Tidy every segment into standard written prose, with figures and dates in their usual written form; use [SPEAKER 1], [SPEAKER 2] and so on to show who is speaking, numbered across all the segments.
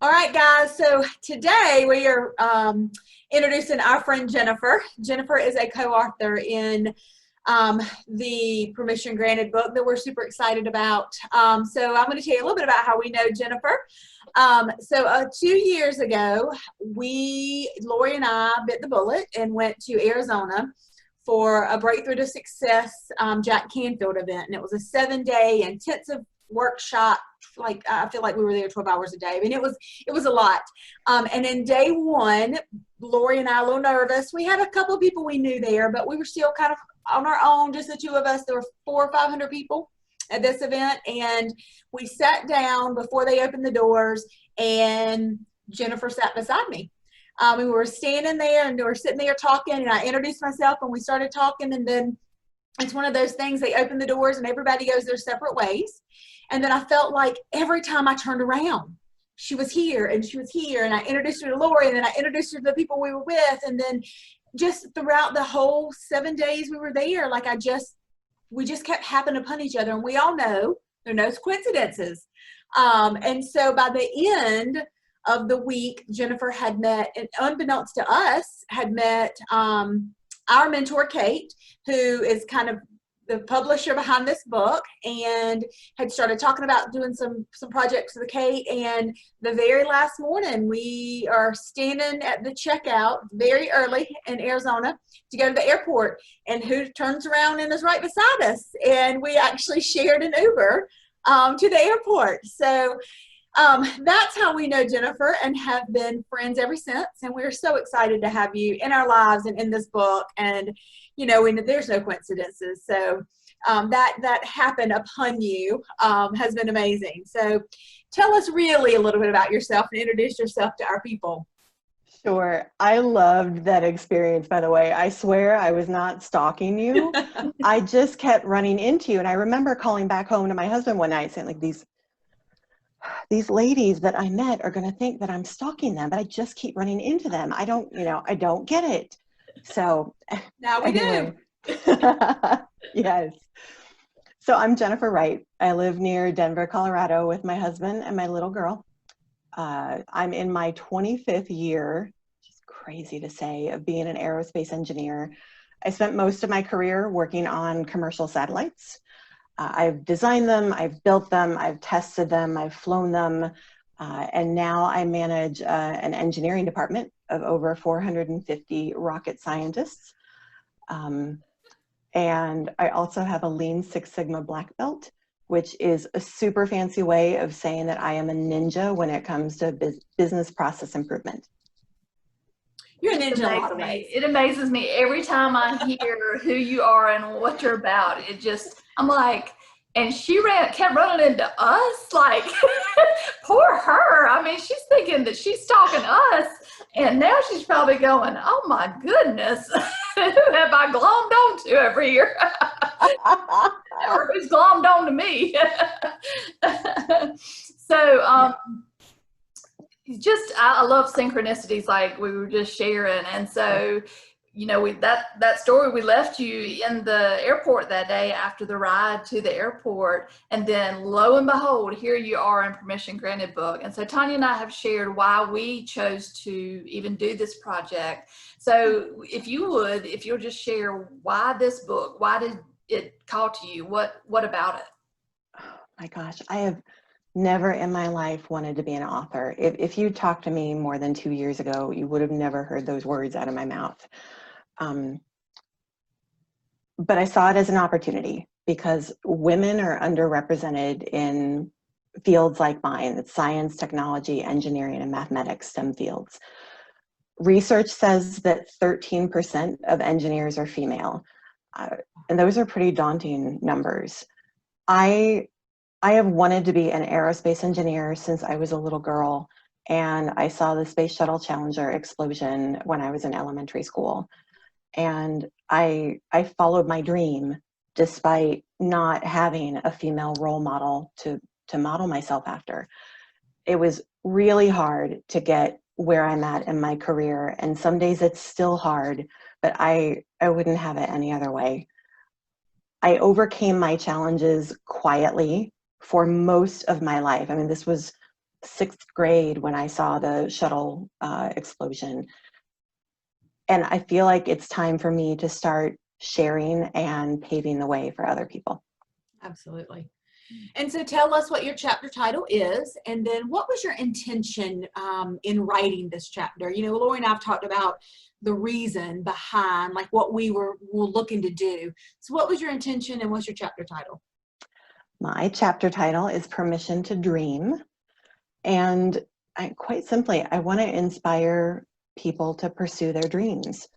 [SPEAKER 1] All right, guys. So today we are introducing our friend Jennifer. Jennifer is a co-author in the Permission Granted book that we're super excited about. So I'm going to tell you a little bit about how we know Jennifer. 2 years ago, Lori and I bit the bullet and went to Arizona for a Breakthrough to Success Jack Canfield event. And it was a 7-day intensive workshop. Like I feel like we were there 12 hours a day. I mean, it was a lot. And in day one, Lori and I a little nervous. We had a couple of people we knew there, but we were still kind of on our own, just the two of us. There were 400 or 500 people at this event, and we sat down before they opened the doors, and Jennifer sat beside me. We were standing there, and we were sitting there talking, and I introduced myself, and we started talking, and then it's one of those things, they open the doors, and everybody goes their separate ways. And then I felt like every time I turned around, she was here, and she was here, and I introduced her to Lori, and then I introduced her to the people we were with, and then just throughout the whole 7 days we were there, like we just kept happening upon each other, and we all know there are no coincidences. And so by the end of the week, Jennifer had met, and unbeknownst to us, had met our mentor, Kate, who is kind of the publisher behind this book, and had started talking about doing some projects with Kate. And the very last morning, we are standing at the checkout very early in Arizona to go to the airport, and who turns around and is right beside us, and we actually shared an Uber to the airport. So that's how we know Jennifer and have been friends ever since. And we're so excited to have you in our lives and in this book. And, you know, there's no coincidences. So that happened upon you has been amazing. So tell us really a little bit about yourself and introduce yourself to our people.
[SPEAKER 2] Sure. I loved that experience, by the way. I swear I was not stalking you. I just kept running into you. And I remember calling back home to my husband one night saying, like, these ladies that I met are going to think that I'm stalking them, but I just keep running into them. I don't get it. So
[SPEAKER 1] now we do.
[SPEAKER 2] Yes. So I'm Jennifer Wright. I live near Denver, Colorado with my husband and my little girl. I'm in my 25th year, which is crazy to say, of being an aerospace engineer. I spent most of my career working on commercial satellites. I've designed them, I've built them, I've tested them, I've flown them, and now I manage an engineering department of over 450 rocket scientists. And I also have a Lean Six Sigma black belt, which is a super fancy way of saying that I am a ninja when it comes to business process improvement.
[SPEAKER 1] You're a ninja in a lot of ways.
[SPEAKER 3] It amazes me every time I hear who you are and what you're about. I'm like, and she kept running into us, like, poor her. I mean, she's thinking that she's stalking us, and now she's probably going, oh my goodness, who have I glommed on to over here? Or who's glommed on to me? So, I love synchronicities like we were just sharing. And so, you know, that story, we left you in the airport that day after the ride to the airport, and then lo and behold, here you are in Permission Granted book. And so Tonya and I have shared why we chose to even do this project. So if you'll just share why this book, why did it call to you? What about it?
[SPEAKER 2] Oh my gosh, I have never in my life wanted to be an author. If you talked to me more than 2 years ago, you would have never heard those words out of my mouth. But I saw it as an opportunity because women are underrepresented in fields like mine. It's science, technology, engineering, and mathematics, STEM fields. Research says that 13% of engineers are female. And those are pretty daunting numbers. I have wanted to be an aerospace engineer since I was a little girl, and I saw the Space Shuttle Challenger explosion when I was in elementary school. And I followed my dream despite not having a female role model to model myself after. It was really hard to get where I'm at in my career, and some days it's still hard, but I wouldn't have it any other way. I overcame my challenges quietly for most of my life. I mean, this was 6th grade when I saw the shuttle explosion. And I feel like it's time for me to start sharing and paving the way for other people.
[SPEAKER 1] Absolutely. And so tell us what your chapter title is, and then what was your intention in writing this chapter? You know, Lori and I have talked about the reason behind, like, what we were looking to do. So what was your intention, and what's your chapter title?
[SPEAKER 2] My chapter title is Permission to Dream. And quite simply, I want to inspire people to pursue their dreams.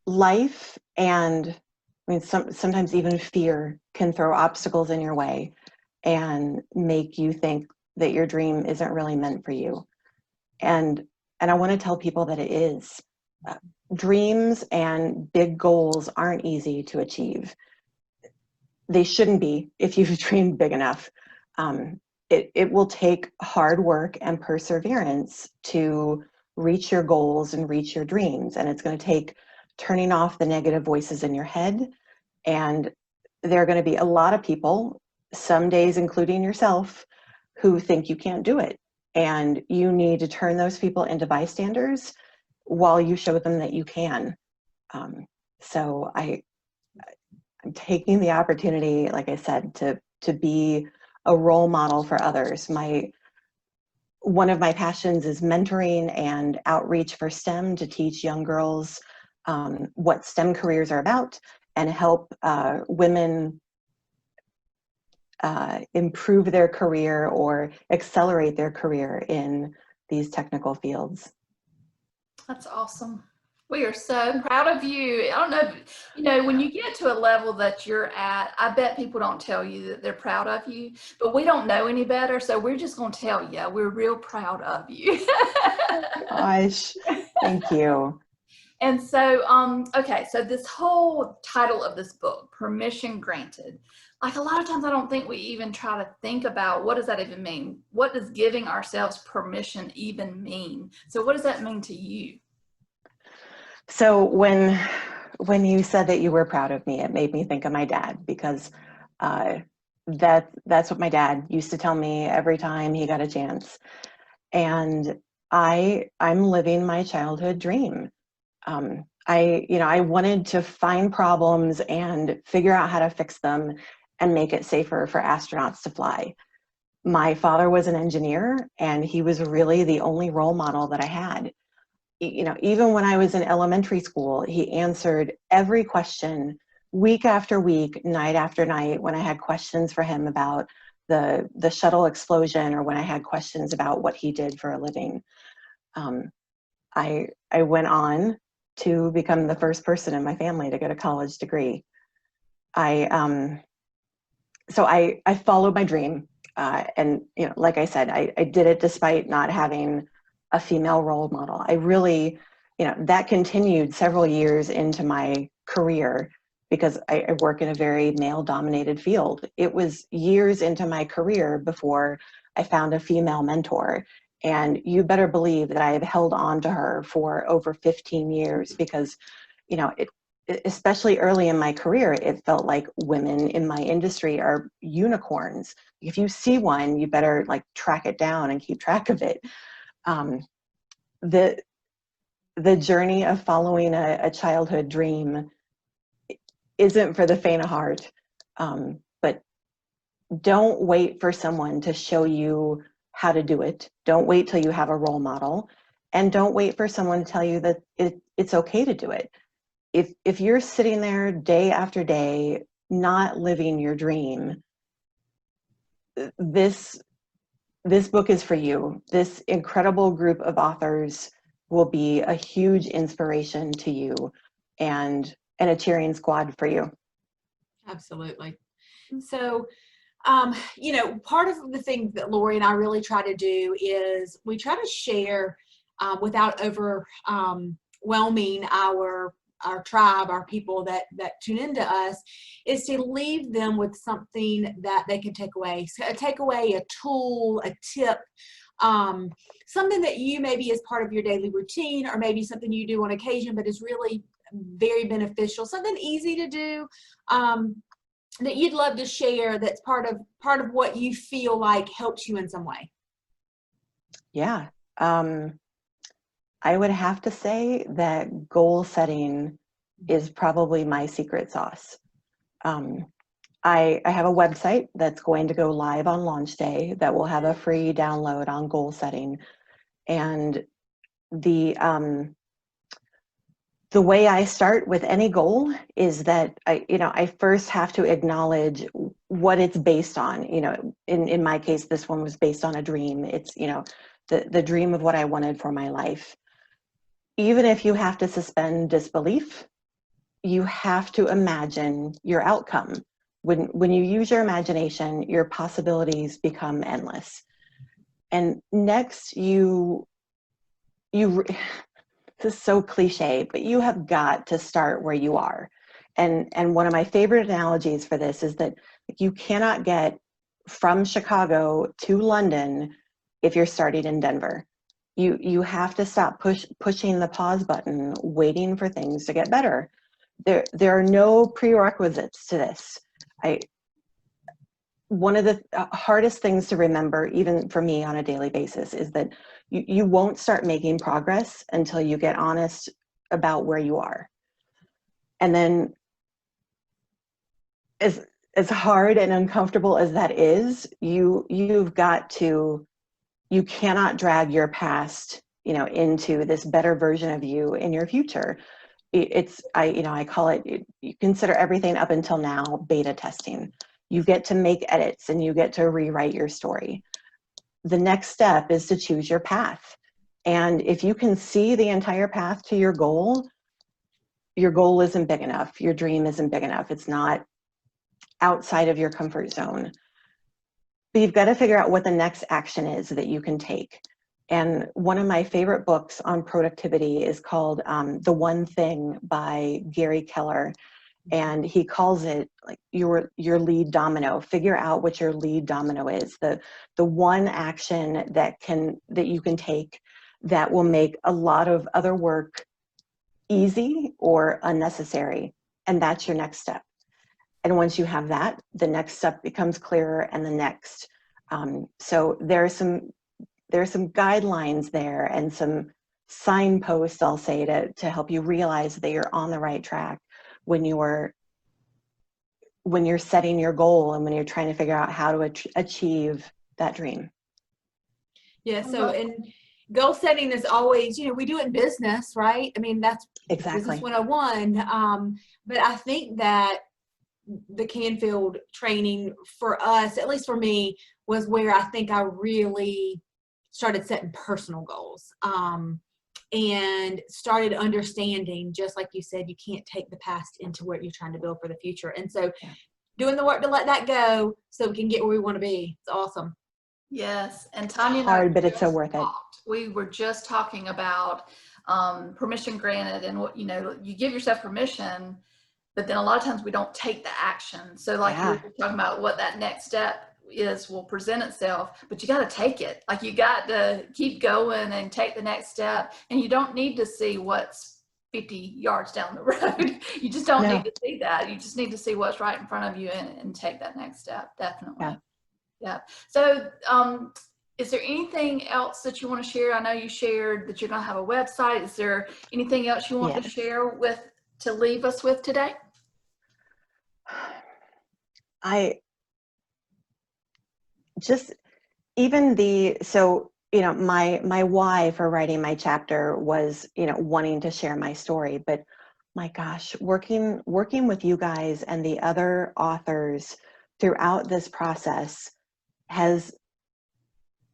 [SPEAKER 2] Life and, I mean, sometimes even fear can throw obstacles in your way and make you think that your dream isn't really meant for you. And I want to tell people that it is. Dreams and big goals aren't easy to achieve. They shouldn't be if you've dreamed big enough. It will take hard work and perseverance to reach your goals and reach your dreams. And it's going to take turning off the negative voices in your head. And there are going to be a lot of people, some days including yourself, who think you can't do it. And you need to turn those people into bystanders while you show them that you can. So I'm taking the opportunity, like I said, to be a role model for others. One of my passions is mentoring and outreach for STEM, to teach young girls what STEM careers are about and help women improve their career or accelerate their career in these technical fields.
[SPEAKER 3] That's awesome. We are so proud of you. I don't know, you know, when you get to a level that you're at, I bet people don't tell you that they're proud of you, but we don't know any better. So we're just going to tell you, we're real proud of you.
[SPEAKER 2] Gosh, thank you.
[SPEAKER 3] And so, okay, so this whole title of this book, Permission Granted, like a lot of times I don't think we even try to think about what does that even mean? What does giving ourselves permission even mean? So what does that mean to you?
[SPEAKER 2] So when you said that you were proud of me, it made me think of my dad, because that's what my dad used to tell me every time he got a chance. And I'm living my childhood dream. I wanted to find problems and figure out how to fix them and make it safer for astronauts to fly. My father was an engineer, and he was really the only role model that I had. You know, even when I was in elementary school, he answered every question week after week, night after night, when I had questions for him about the shuttle explosion, or when I had questions about what he did for a living. I went on to become the first person in my family to get a college degree. So I followed my dream, and you know, like I said, I did it despite not having a female role model. I really, you know, that continued several years into my career, because I work in a very male-dominated field. It was years into my career before I found a female mentor. And you better believe that I have held on to her for over 15 years, because, you know, especially early in my career, it felt like women in my industry are unicorns. If you see one, you better like track it down and keep track of it. The journey of following a childhood dream isn't for the faint of heart, but don't wait for someone to show you how to do it. Don't wait till you have a role model, and don't wait for someone to tell you that it's okay to do it. If you're sitting there day after day not living your dream, this book is for you. This incredible group of authors will be a huge inspiration to you, and a cheering squad for you.
[SPEAKER 1] Absolutely. So, you know, part of the thing that Lori and I really try to do is we try to share without overwhelming our tribe, our people that tune into us, is to leave them with something that they can take away. So a tool, a tip, something that you maybe is part of your daily routine, or maybe something you do on occasion, but is really very beneficial, something easy to do, that you'd love to share, that's part of what you feel like helps you in some way.
[SPEAKER 2] Yeah. I would have to say that goal setting is probably my secret sauce. I have a website that's going to go live on launch day that will have a free download on goal setting. And the way I start with any goal is that I first have to acknowledge what it's based on. In my case, this one was based on a dream. It's, the dream of what I wanted for my life. Even if you have to suspend disbelief, you have to imagine your outcome. When you use your imagination, your possibilities become endless. And next, this is so cliche, but you have got to start where you are. And one of my favorite analogies for this is that you cannot get from Chicago to London if you're starting in Denver. You have to stop pushing the pause button, waiting for things to get better. There are no prerequisites to this. One of the hardest things to remember, even for me on a daily basis, is that you won't start making progress until you get honest about where you are. And then as hard and uncomfortable as that is, you cannot drag your past, into this better version of you in your future. I call it, you consider everything up until now beta testing. You get to make edits and you get to rewrite your story. The next step is to choose your path. And if you can see the entire path to your goal isn't big enough. Your dream isn't big enough. It's not outside of your comfort zone. But you've got to figure out what the next action is that you can take. And one of my favorite books on productivity is called The One Thing by Gary Keller. And he calls it like your lead domino. Figure out what your lead domino is, the one action that you can take that will make a lot of other work easy or unnecessary. And that's your next step. And once you have that, the next step becomes clearer, and the next. So there are some guidelines there and some signposts, I'll say, to help you realize that you're on the right track when you're setting your goal and when you're trying to figure out how to achieve that dream.
[SPEAKER 1] Yeah. So, and goal setting is always, we do it in business, right? I mean, that's
[SPEAKER 2] Exactly.
[SPEAKER 1] Business 101. But I think that the Canfield training for us, at least for me, was where I think I really started setting personal goals. And started understanding, just like you said, you can't take the past into what you're trying to build for the future. And so doing the work to let that go so we can get where we want to be. It's awesome.
[SPEAKER 3] Yes. And Tonya and
[SPEAKER 2] hard, but it's so worth it.
[SPEAKER 3] We were just talking about permission granted, and what, you give yourself permission, but then a lot of times we don't take the action. So like you were talking about what that next step will present itself, but you got to take it. Like you got to keep going and take the next step, and you don't need to see what's 50 yards down the road. You just don't need to see that. You just need to see what's right in front of you and take that next step. Definitely. Yeah. So is there anything else that you want to share? I know you shared that you're going to have a website. Is there anything else you want to share to leave us with today?
[SPEAKER 2] My why for writing my chapter was, wanting to share my story, but my gosh, working with you guys and the other authors throughout this process has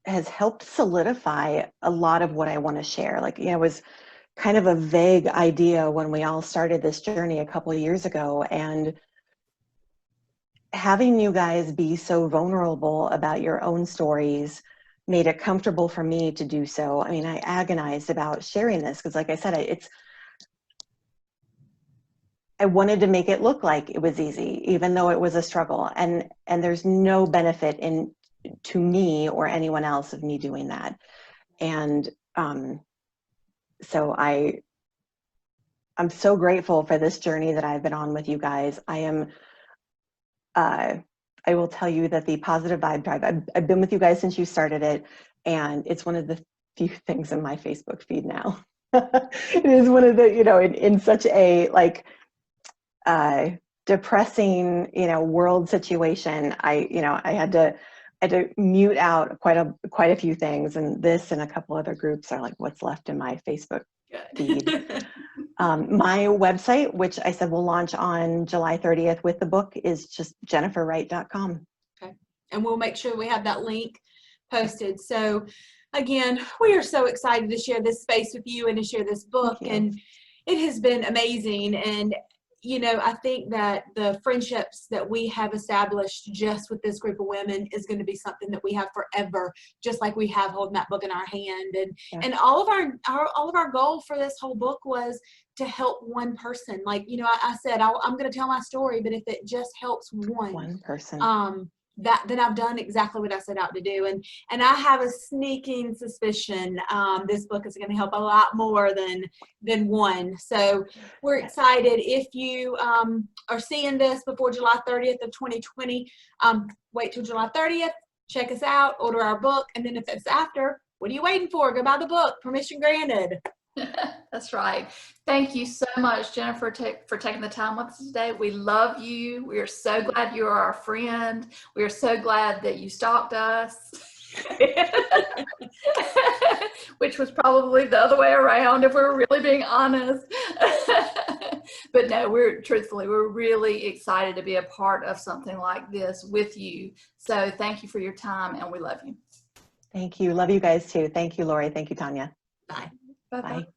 [SPEAKER 2] helped solidify a lot of what I want to share. It was kind of a vague idea when we all started this journey a couple of years ago, and having you guys be so vulnerable about your own stories made it comfortable for me to do so. I mean, I agonized about sharing this because, like I said, I wanted to make it look like it was easy, even though it was a struggle. And there's no benefit to me or anyone else of me doing that. And so I'm so grateful for this journey that I've been on with you guys. I will tell you that the Positive Vibe Tribe, I've been with you guys since you started it. And it's one of the few things in my Facebook feed now. It is one of the, in such a like depressing, world situation, I had to mute out quite a few things, and this and a couple other groups are like what's left in my Facebook feed. My website, which I said will launch on July 30th with the book, is just jenniferwright.com.
[SPEAKER 1] Okay. And we'll make sure we have that link posted. So again, we are so excited to share this space with you and to share this book. And it has been amazing. And, I think that the friendships that we have established just with this group of women is going to be something that we have forever, just like we have holding that book in our hand. And all of our goal for this whole book was to help one person. Like, I said, I'm going to tell my story, but if it just helps one person, then I've done exactly what I set out to do. And I have a sneaking suspicion this book is going to help a lot more than one. So we're excited. If you are seeing this before July 30th of 2020, wait till July 30th, check us out, order our book. And then if it's after, what are you waiting for? Go buy the book. Permission granted.
[SPEAKER 3] That's right. Thank you so much, Jennifer, for taking the time with us today. We love you. We are so glad you are our friend. We are so glad that you stalked us, which was probably the other way around if we're really being honest. But no, we're really excited to be a part of something like this with you. So thank you for your time, and we love you.
[SPEAKER 2] Thank you. Love you guys too. Thank you, Lori. Thank you, Tonya.
[SPEAKER 1] Bye.
[SPEAKER 3] Bye-bye.
[SPEAKER 2] Bye.